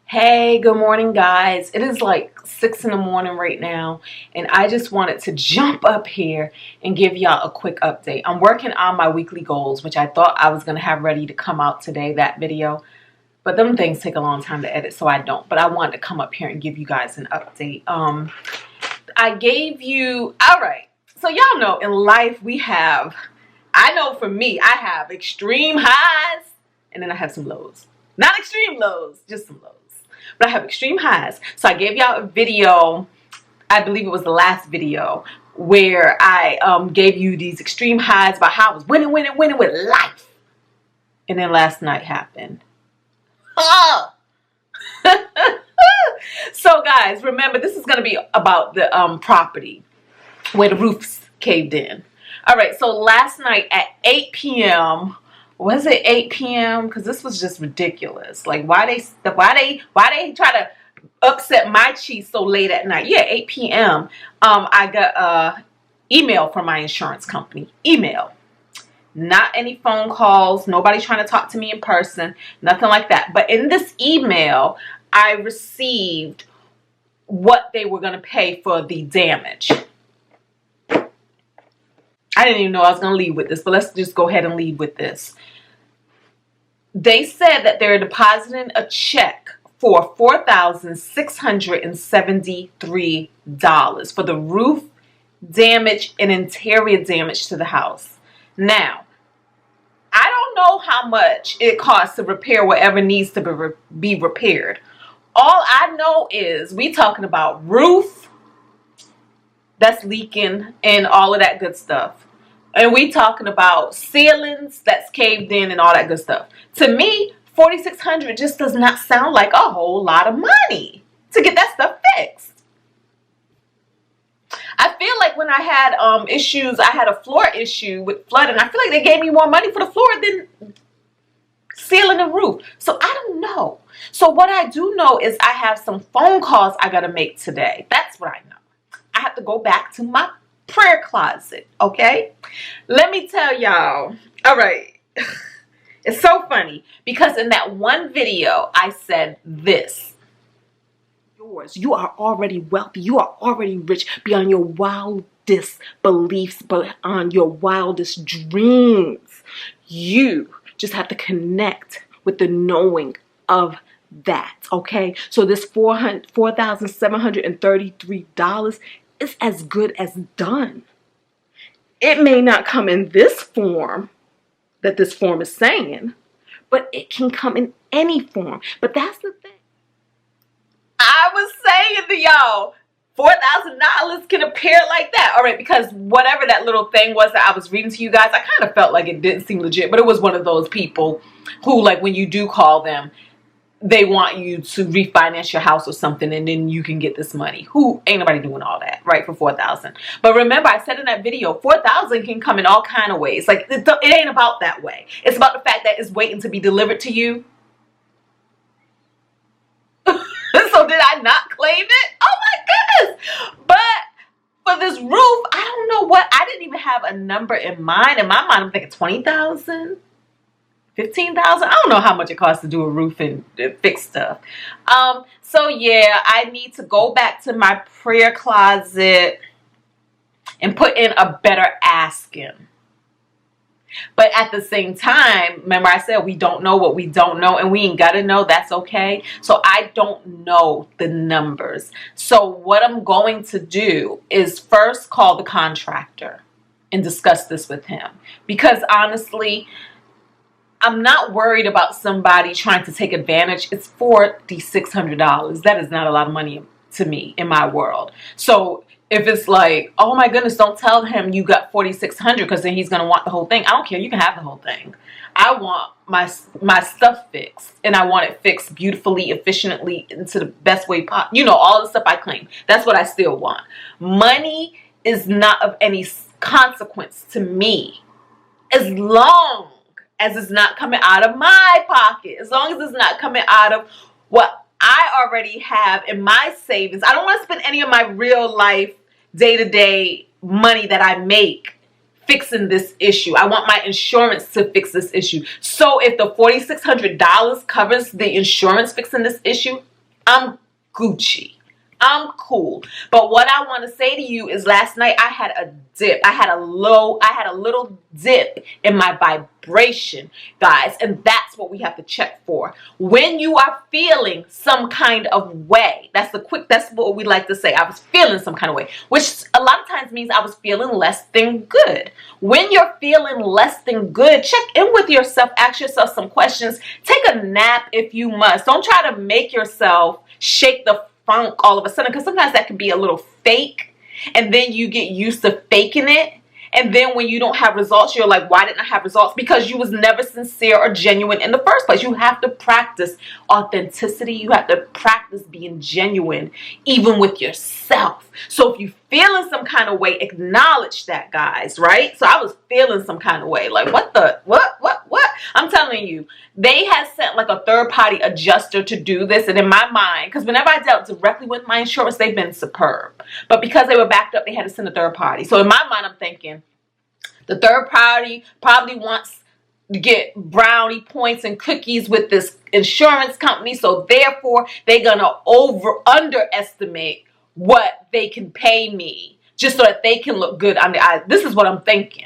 Hey, good morning, guys. It is like 6 in the morning right now, and I just wanted to jump up here and give y'all a quick update. I'm working on my weekly goals, which I thought I was going to have ready to come out today, that video. But them things take a long time to edit, so I don't. But I wanted to come up here and give you guys an update. I gave you, all right. So y'all know in life we have, I know for me, I have extreme highs, and then I have some lows. Not extreme lows, just some lows. But I have extreme highs. So I gave y'all a video, I believe it was the last video, where I gave you these extreme highs about how I was winning with life. And then last night happened. So guys, remember this is going to be about the property where the roofs caved in. All right, so last night at 8 p.m., was it 8 p.m.? Because this was just ridiculous. Like, why they try to upset my cheese so late at night? Yeah, 8 p.m. I got a email from my insurance company. Email. Not any phone calls. Nobody trying to talk to me in person. Nothing like that. But in this email, I received what they were going to pay for the damage. I didn't even know I was going to lead with this, but let's just go ahead and lead with this. They said that they're depositing a check for $4,673 for the roof damage and interior damage to the house. Now, I don't know how much it costs to repair whatever needs to be repaired. All I know is we talking about roof that's leaking and all of that good stuff. And we talking about ceilings that's caved in and all that good stuff. To me, $4,600 just does not sound like a whole lot of money to get that stuff fixed. I feel like when I had issues, I had a floor issue with flooding. I feel like they gave me more money for the floor than ceiling and roof. So I don't know. So what I do know is I have some phone calls I got to make today. That's what I know. I have to go back to my prayer closet, okay? Let me tell y'all. All right. It's so funny because in that one video I said this. You are already wealthy. You are already rich beyond your wildest beliefs, beyond your wildest dreams. You just have to connect with the knowing of that, okay? So this $4,733 is as good as done. It may not come in this form that this form is saying, but it can come in any form. But that's the thing. I was saying to y'all, $4,000 can appear like that. All right, because whatever that little thing was that I was reading to you guys, I kind of felt like it didn't seem legit, but it was one of those people who, like, when you do call them, they want you to refinance your house or something and then you can get this money. Who ain't nobody doing all that, right, for $4,000? But remember, I said in that video, $4,000 can come in all kind of ways. Like, it ain't about that way. It's about the fact that it's waiting to be delivered to you. So did I not claim it? Oh my goodness. But for this roof, I don't know what, I didn't even have a number in mind. In my mind, I'm thinking 20,000. 15,000. I don't know how much it costs to do a roof and fix stuff. So yeah, I need to go back to my prayer closet and put in a better asking. But at the same time, remember I said we don't know what we don't know, and we ain't got to know. That's okay. So I don't know the numbers. So what I'm going to do is first call the contractor and discuss this with him. Because honestly, I'm not worried about somebody trying to take advantage. It's $4,600. That is not a lot of money to me in my world. So if it's like, oh my goodness, don't tell him you got $4,600 because then he's going to want the whole thing. I don't care. You can have the whole thing. I want my stuff fixed, and I want it fixed beautifully, efficiently, into the best way possible. You know, all the stuff I claim. That's what I still want. Money is not of any consequence to me as long as it's not coming out of my pocket, as long as it's not coming out of what I already have in my savings. I don't want to spend any of my real life, day-to-day money that I make fixing this issue. I want my insurance to fix this issue. So if the $4,600 covers the insurance fixing this issue, I'm Gucci. I'm cool. But what I want to say to you is last night I had a dip. I had a little dip in my vibration, guys. And that's what we have to check for. When you are feeling some kind of way, that's what we like to say. I was feeling some kind of way, which a lot of times means I was feeling less than good. When you're feeling less than good, check in with yourself. Ask yourself some questions. Take a nap if you must. Don't try to make yourself shake the funk all of a sudden, because sometimes that can be a little fake, and then you get used to faking it, and then when you don't have results, you're like, why didn't I have results? Because you was never sincere or genuine in the first place. You have to practice authenticity. You have to practice being genuine even with yourself. So if you feeling some kind of way, acknowledge that, guys, right? So I was feeling some kind of way, like what I'm telling you, they had sent like a third-party adjuster to do this, and in my mind, because whenever I dealt directly with my insurance, they've been superb, but because they were backed up, they had to send a third party. So in my mind, I'm thinking the third party probably wants to get brownie points and cookies with this insurance company, so therefore they're gonna underestimate what they can pay me just so that they can look good on the eyes. This is what I'm thinking.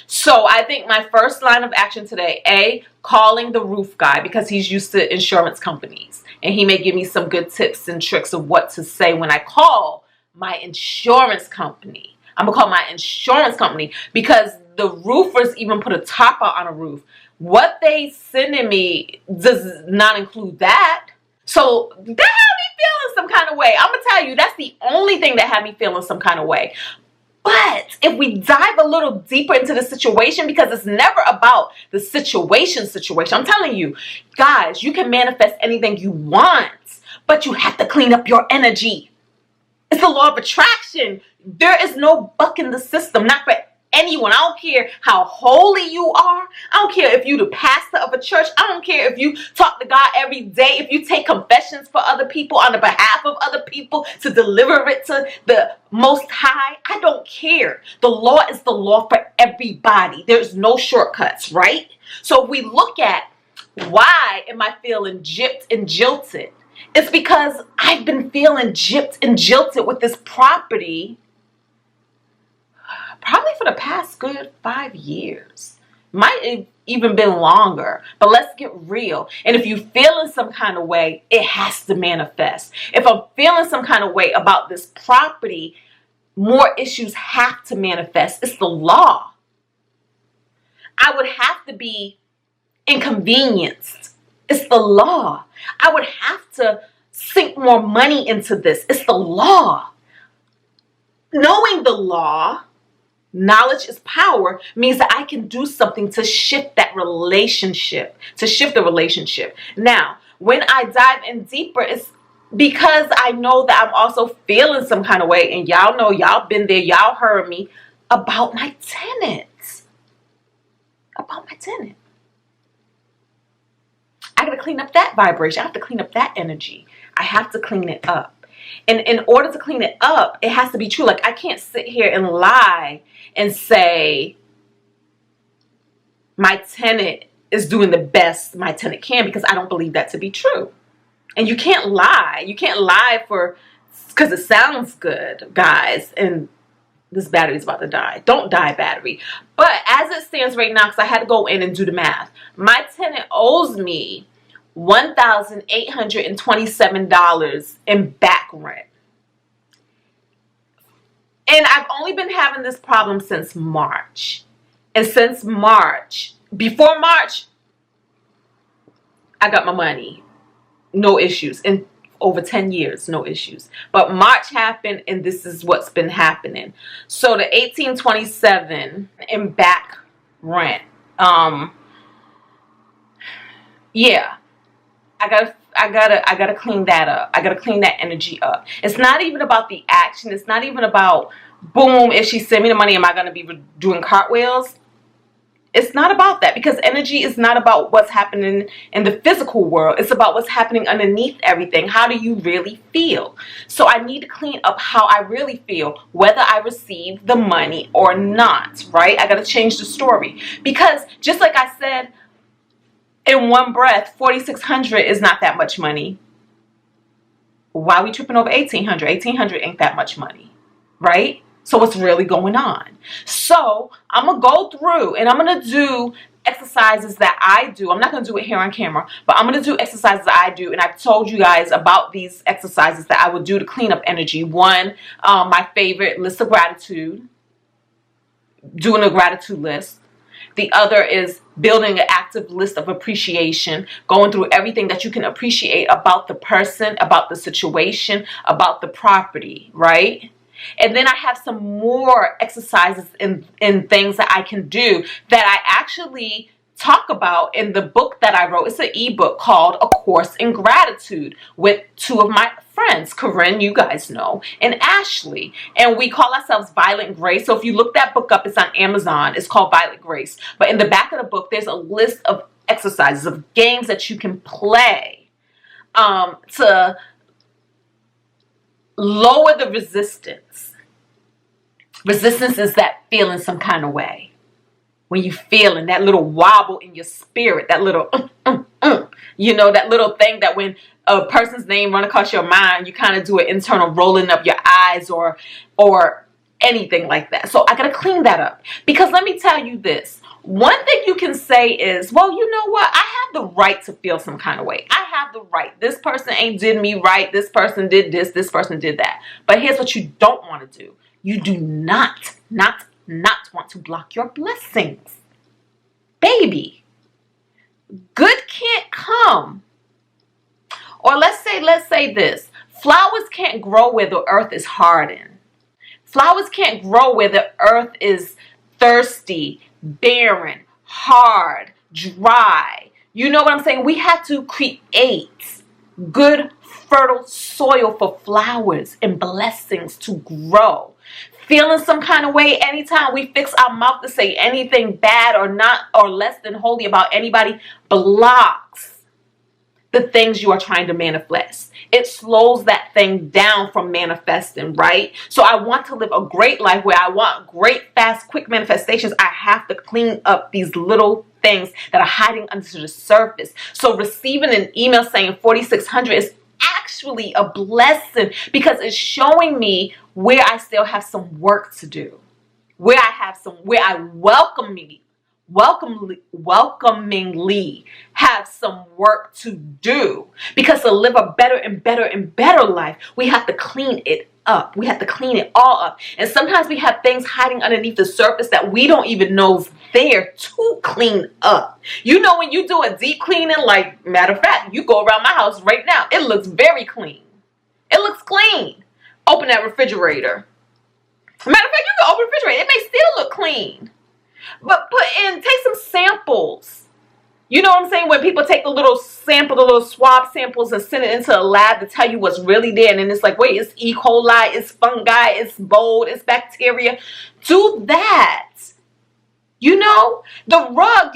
So I think my first line of action today, calling the roof guy, because he's used to insurance companies, and he may give me some good tips and tricks of what to say when I call my insurance company. I'm gonna call my insurance company, because the roofers even put a top out on a roof. What they sending me does not include that. So that had me feeling some kind of way. I'm gonna tell you, that's the only thing that had me feeling some kind of way. But if we dive a little deeper into the situation, because it's never about the situation. I'm telling you, guys, you can manifest anything you want, but you have to clean up your energy. It's the law of attraction. There is no buck in the system, not for anyone. I don't care how holy you are. I don't care if you're the pastor of a church. I don't care if you talk to God every day, if you take confessions for other people on the behalf of other people to deliver it to the Most High. I don't care. The law is the law for everybody. There's no shortcuts, right? So if we look at why am I feeling gypped and jilted, it's because I've been feeling gypped and jilted with this property probably for the past good 5 years. Might have even been longer, but let's get real. And if you're feeling some kind of way, it has to manifest. If I'm feeling some kind of way about this property, more issues have to manifest. It's the law. I would have to be inconvenienced. It's the law. I would have to sink more money into this. It's the law. Knowing the law, knowledge is power, means that I can do something to shift that relationship, to shift the relationship. Now, when I dive in deeper, it's because I know that I'm also feeling some kind of way, and y'all know, y'all been there, y'all heard me, about my tenants. About my tenant. I gotta clean up that vibration. I have to clean up that energy. I have to clean it up. And in order to clean it up, it has to be true. Like, I can't sit here and lie and say my tenant is doing the best my tenant can, because I don't believe that to be true. And you can't lie. You can't lie because it sounds good, guys. And this battery's about to die. Don't die, battery. But as it stands right now, because I had to go in and do the math, my tenant owes me $1,827 in back rent. And I've only been having this problem since March. And since March, before March, I got my money. No issues. In over 10 years, no issues. But March happened, and this is what's been happening. So the 1827 in back rent. Yeah. I gotta clean that up. I gotta clean that energy up. It's not even about the action. It's not even about, boom, if she send me the money, am I gonna be doing cartwheels? It's not about that, because energy is not about what's happening in the physical world. It's about what's happening underneath everything. How do you really feel? So I need to clean up how I really feel, whether I receive the money or not, right? I gotta change the story, because just like I said, in one breath, $4,600 is not that much money. Why are we tripping over 1,800? 1,800 ain't that much money, right? So what's really going on? So I'm going to go through and I'm going to do exercises that I do. I'm not going to do it here on camera, but I'm going to do exercises that I do. And I've told you guys about these exercises that I would do to clean up energy. One, my favorite, list of gratitude, doing a gratitude list. The other is building an active list of appreciation, going through everything that you can appreciate about the person, about the situation, about the property, right? And then I have some more exercises and things that I can do that I actually talk about in the book that I wrote. It's an ebook called A Course in Gratitude with two of my friends, Corinne, you guys know, and Ashley. And we call ourselves Violent Grace. So if you look that book up, it's on Amazon. It's called Violent Grace. But in the back of the book, there's a list of exercises, of games that you can play to lower the resistance. Resistance is that feeling some kind of way. When you feeling that little wobble in your spirit, that little, you know, that little thing that when a person's name run across your mind, you kind of do an internal rolling of your eyes or anything like that. So I got to clean that up. Because let me tell you this. One thing you can say is, well, you know what? I have the right to feel some kind of way. I have the right. This person ain't did me right. This person did this. This person did that. But here's what you don't want to do. You do not want to block your blessings. Baby, good can't come. Or let's say this. Flowers can't grow where the earth is hardened. Flowers can't grow where the earth is thirsty, barren, hard, dry. You know what I'm saying? We have to create good, fertile soil for flowers and blessings to grow. Feeling some kind of way anytime we fix our mouth to say anything bad or not or less than holy about anybody blocks the things you are trying to manifest. It slows that thing down from manifesting, right? So I want to live a great life where I want great, fast, quick manifestations. I have to clean up these little things that are hiding under the surface. So receiving an email saying 4,600 is actually a blessing because it's showing me where I still have some work to do, where I welcomingly have some work to do. Because to live a better and better and better life, we have to clean it up. We have to clean it all up. And sometimes we have things hiding underneath the surface that we don't even know is there to clean up. You know, when you do a deep cleaning, like, matter of fact, you go around my house right now, it looks very clean. It looks clean. Open that refrigerator. Matter of fact, you can open the refrigerator. It may still look clean. But take some samples. You know what I'm saying? When people take the little swab samples and send it into a lab to tell you what's really there. And then it's like, wait, it's E. coli, it's fungi, it's mold, it's bacteria. Do that. You know, the rug,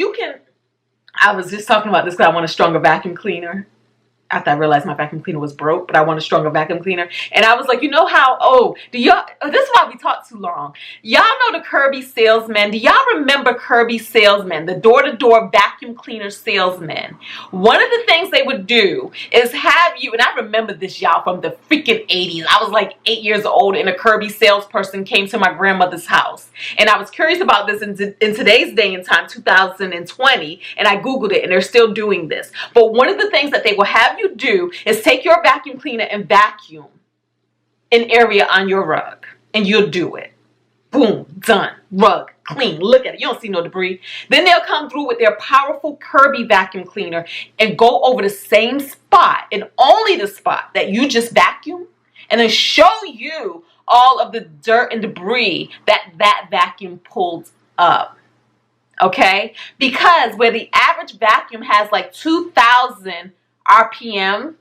I was just talking about this because I want a stronger vacuum cleaner. After I realized my vacuum cleaner was broke, but I want a stronger vacuum cleaner. And I was like, you know how, this is why we talk too long. Y'all know the Kirby salesman. Do y'all remember Kirby salesman, the door-to-door vacuum cleaner salesman? One of the things they would do is have you, and I remember this, y'all, from the freaking 80s. I was like 8 years old and a Kirby salesperson came to my grandmother's house. And I was curious about this in today's day and time, 2020, and I Googled it and they're still doing this. But one of the things that they will have you do is take your vacuum cleaner and vacuum an area on your rug, and you'll do it. Boom, done. Rug clean. Look at it. You don't see no debris. Then they'll come through with their powerful Kirby vacuum cleaner and go over the same spot and only the spot that you just vacuumed, and then show you all of the dirt and debris that vacuum pulled up. Okay? Because where the average vacuum has like 2,000 RPM,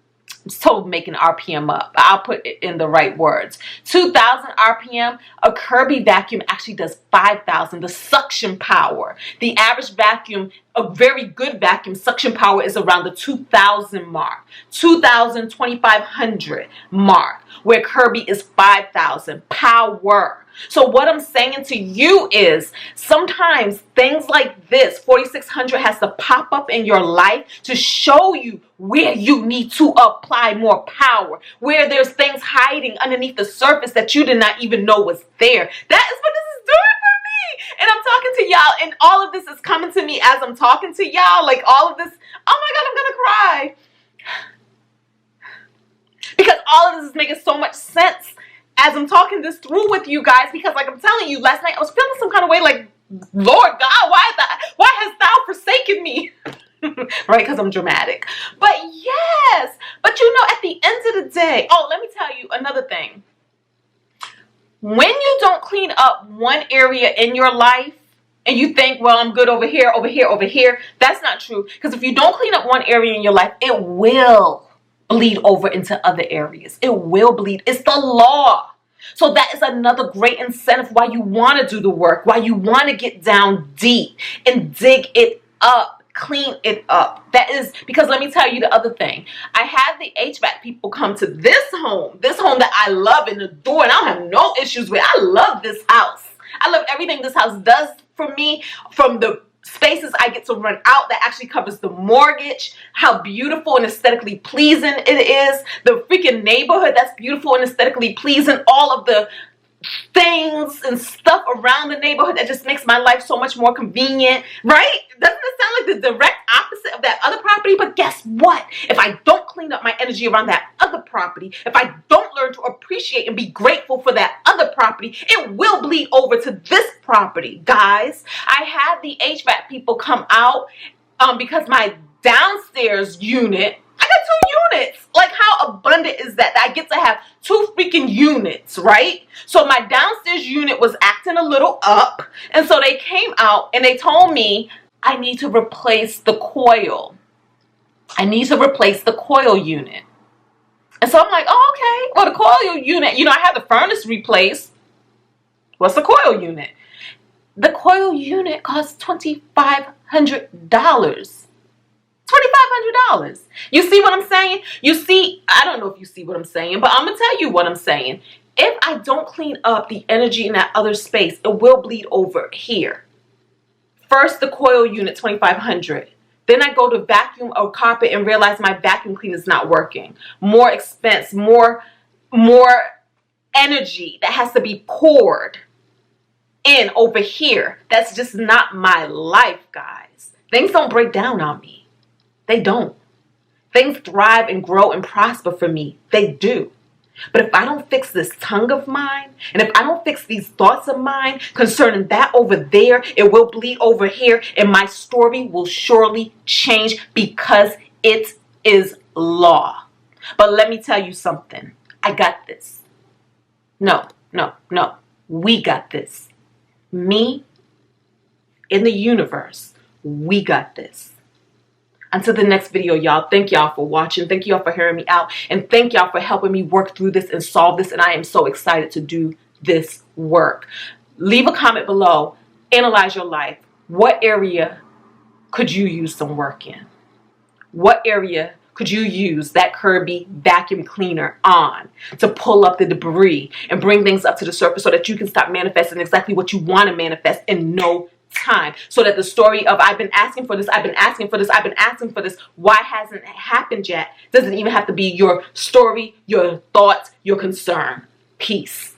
I'm still making RPM up, but I'll put it in the right words. 2,000 RPM, a Kirby vacuum actually does 5,000, the suction power. The average vacuum, a very good vacuum, suction power is around the 2,000 mark, 2,000, 2,500 mark, where Kirby is 5,000 power. So what I'm saying to you is sometimes things like this, 4600 has to pop up in your life to show you where you need to apply more power, where there's things hiding underneath the surface that you did not even know was there. That is what this is doing for me. And I'm talking to y'all, and all of this is coming to me as I'm talking to y'all. Like all of this, oh my God, I'm gonna cry. Because all of this is making so much sense as I'm talking this through with you guys. Because like I'm telling you, last night I was feeling some kind of way, like, Lord God, why hast thou forsaken me? Right? Because I'm dramatic. But yes, but you know, at the end of the day, oh, let me tell you another thing. When you don't clean up one area in your life, and you think, well, I'm good over here, over here, over here, that's not true. Because if you don't clean up one area in your life, it will bleed over into other areas. It will bleed. It's the law. So that is another great incentive why you want to do the work, why you want to get down deep and dig it up, clean it up. That is because, let me tell you the other thing. I had the HVAC people come to this home that I love and adore, and I don't have no issues with. I love this house. I love everything this house does for me, from the spaces I get to rent out that actually covers the mortgage, how beautiful and aesthetically pleasing it is, the freaking neighborhood that's beautiful and aesthetically pleasing, all of the things and stuff around the neighborhood that just makes my life so much more convenient, right? Doesn't it sound like the direct opposite of that other property? But guess what? If I don't clean up my energy around that other property, if I don't learn to appreciate and be grateful for that other property, it will bleed over to this property, guys. I had the HVAC people come out because my downstairs unit, I got 2 units. Like, how abundant is that I get to have 2 freaking units, right? So my downstairs unit was acting a little up. And so they came out and they told me I need to replace the coil. I need to replace the coil unit. And so I'm like, oh, okay. Well, the coil unit, you know, I had the furnace replaced. What's the coil unit? The coil unit costs $2,500. $2,500. You see what I'm saying? You see, I don't know if you see what I'm saying, but I'm going to tell you what I'm saying. If I don't clean up the energy in that other space, it will bleed over here. First, the coil unit, $2,500. Then I go to vacuum or carpet and realize my vacuum cleaner is not working. More expense, more energy that has to be poured in over here. That's just not my life, guys. Things don't break down on me. They don't. Things thrive and grow and prosper for me. They do. But if I don't fix this tongue of mine, and if I don't fix these thoughts of mine concerning that over there, it will bleed over here, and my story will surely change because it is law. But let me tell you something. I got this. No. We got this. Me in the universe. We got this. Until the next video, y'all, thank y'all for watching. Thank y'all for hearing me out. And thank y'all for helping me work through this and solve this. And I am so excited to do this work. Leave a comment below. Analyze your life. What area could you use some work in? What area could you use that Kirby vacuum cleaner on to pull up the debris and bring things up to the surface so that you can start manifesting exactly what you want to manifest in no time, so that the story of I've been asking for this, I've been asking for this, I've been asking for this, why hasn't it happened yet, doesn't even have to be your story, your thoughts, your concern. Peace.